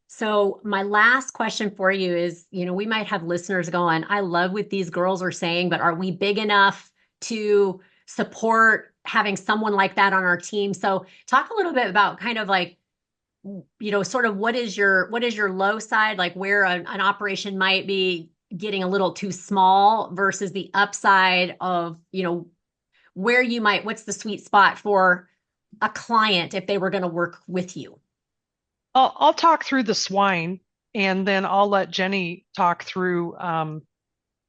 So my last question for you is, we might have listeners going, I love what these girls are saying, but are we big enough to support having someone like that on our team? So talk a little bit about kind of like, sort of what is your low side, like where an operation might be getting a little too small versus the upside of, where what's the sweet spot for a client if they were going to work with you? I'll talk through the swine, and then I'll let Jenni talk through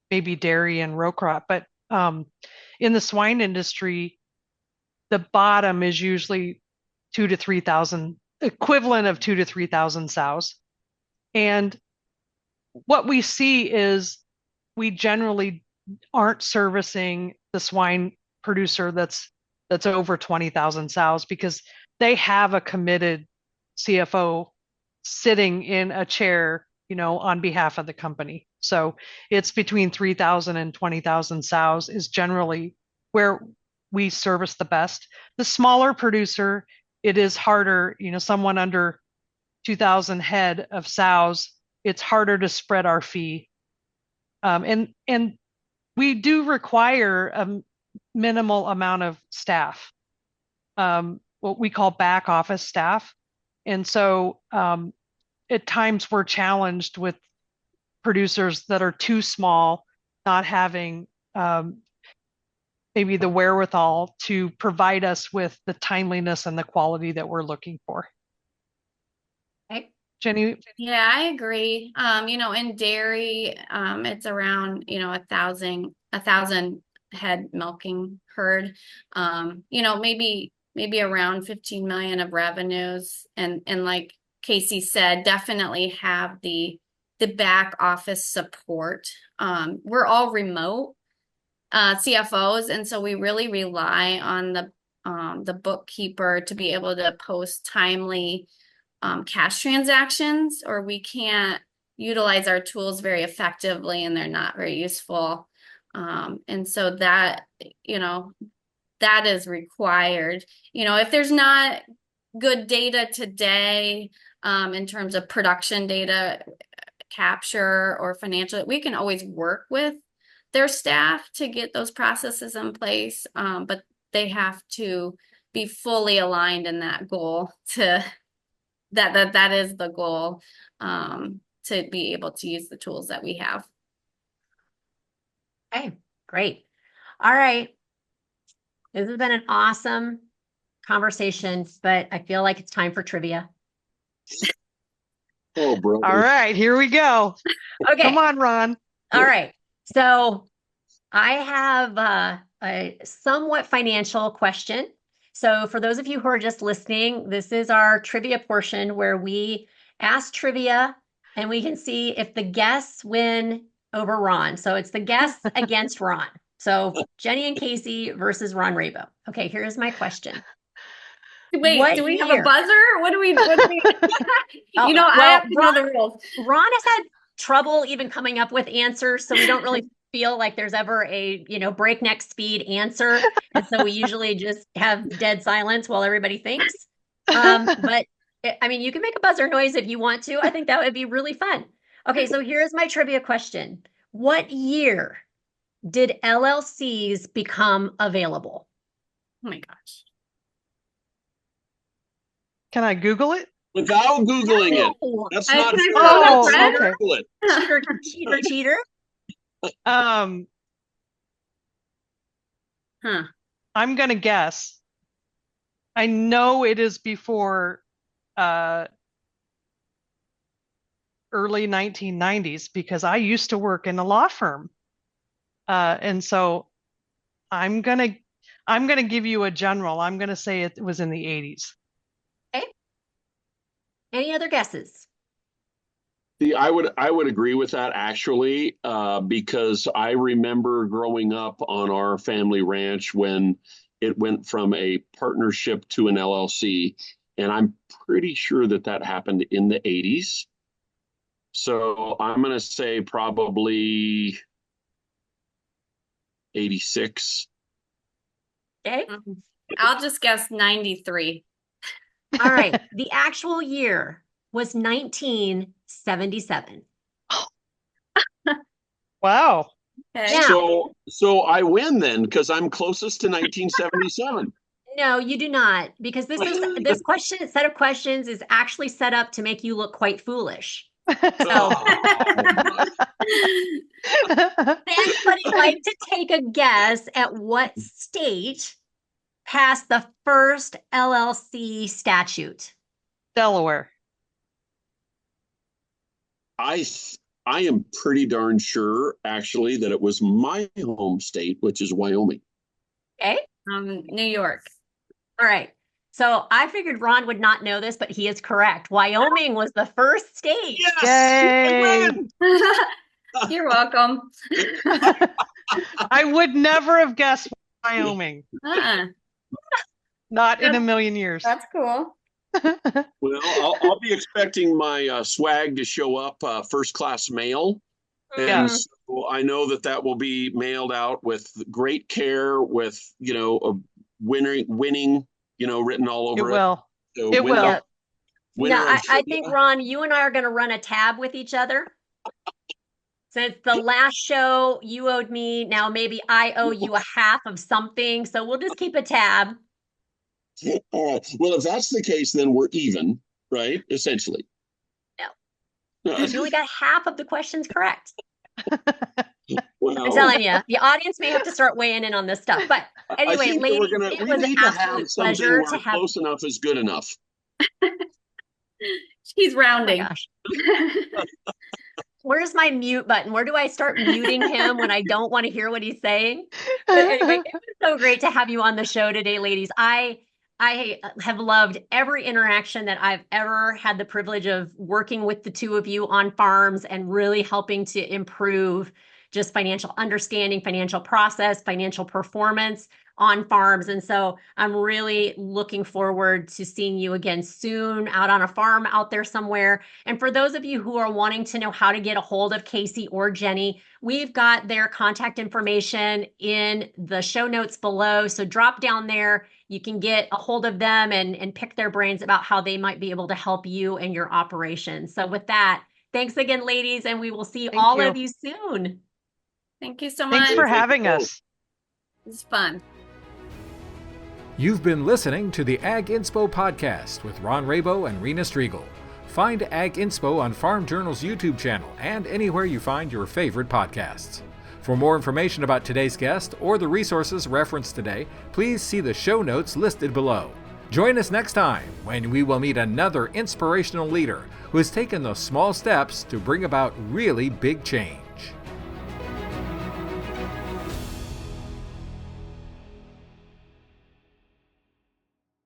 maybe dairy and row crop. But in the swine industry, the bottom is usually 2,000 to 3,000, equivalent of 2,000 to 3,000 sows. And what we see is we generally aren't servicing the swine producer that's over 20,000 sows, because they have a committed CFO sitting in a chair, on behalf of the company. So it's between 3,000 and 20,000 sows is generally where we service the best. The smaller producer, it is harder, someone under 2,000 head of sows, it's harder to spread our fee. And we do require a minimal amount of staff, what we call back office staff. And so at times we're challenged with producers that are too small, not having maybe the wherewithal to provide us with the timeliness and the quality that we're looking for. Okay. Jenni? Yeah, I agree. In dairy, it's around, 1,000 head milking herd, maybe around 15 million of revenues. And like Casey said, definitely have the back office support. We're all remote CFOs, and so we really rely on the bookkeeper to be able to post timely cash transactions, or we can't utilize our tools very effectively and they're not very useful. And so that is required. If there's not good data today, in terms of production data capture or financial, we can always work with their staff to get those processes in place. But they have to be fully aligned in that goal that is the goal, to be able to use the tools that we have. Okay, great. All right. This has been an awesome conversation, but I feel like it's time for trivia. Oh, brother. All right, here we go. Okay. Come on, Ron. All right. So I have a somewhat financial question. So for those of you who are just listening, this is our trivia portion where we ask trivia and we can see if the guests win over Ron. So it's the guests against Ron. So Jenni and Casey versus Ron Rabou. Okay, here's my question. Wait, do we have a buzzer? What do we I have to know the rules. Ron has had trouble even coming up with answers, so we don't really feel like there's ever a breakneck speed answer, and so we usually just have dead silence while everybody thinks. But I mean, you can make a buzzer noise if you want to. I think that would be really fun. Okay, so here's my trivia question: what year did LLCs become available? Oh my gosh! Can I Google it? Without Googling it. No. That's I not think fair. so, That's okay. Google it. Cheater. Huh. I'm going to guess. I know it is before early 1990s because I used to work in a law firm. And so I'm gonna give you a general. I'm gonna say it was in the 80s. Okay. Any other guesses? See, I would agree with that actually, because I remember growing up on our family ranch when it went from a partnership to an LLC, and I'm pretty sure that happened in the 80s. So I'm going to say probably 86. Okay. I'll just guess 93. All right. The actual year was 1977. Wow. Okay. Now- So I win then because I'm closest to 1977. No, you do not, because this set of questions is actually set up to make you look quite foolish. So, would anybody like to take a guess at what state passed the first LLC statute? Delaware. I am pretty darn sure actually that it was my home state, which is Wyoming. Okay. New York. All right. So I figured Ron would not know this, but he is correct. Wyoming was the first state. Yes! Yay! I win! You're welcome. I would never have guessed Wyoming. Uh-uh. Not in a million years. That's cool. Well, I'll be expecting my swag to show up first class mail. Yeah. And so I know that will be mailed out with great care, with, winning, written all It over it. will. So It will. Yeah. winner No, of I trivia. think, Ron, you and I are going to run a tab with each other. Since the last show you owed me, now maybe I owe you a half of something. So we'll just keep a tab. All right. Well, if that's the case, then we're even, right? Essentially. No. You only got half of the questions correct. Well, I'm telling you, the audience may have to start weighing in on this stuff. But I anyway, think that ladies, we it was an need to have absolute something pleasure where to have. close enough is good enough. She's Oh my rounding. gosh. Where's my mute button? Where do I start muting him when I don't want to hear what he's saying? But anyway, it was so great to have you on the show today, ladies. I have loved every interaction that I've ever had the privilege of working with the two of you on farms and really helping to improve just financial understanding, financial process, financial performance on farms. And so I'm really looking forward to seeing you again soon out on a farm out there somewhere. And for those of you who are wanting to know how to get a hold of Casey or Jenni, we've got their contact information in the show notes below. So drop down there. You can get a hold of them and pick their brains about how they might be able to help you and your operation. So with that, thanks again, ladies, and we will see all of you soon. Thank you so much. Thanks for having us. It's fun. You've been listening to the Ag Inspo podcast with Ron Rabou and Rena Striegel. Find Ag Inspo on Farm Journal's YouTube channel and anywhere you find your favorite podcasts. For more information about today's guest or the resources referenced today, please see the show notes listed below. Join us next time when we will meet another inspirational leader who has taken those small steps to bring about really big change.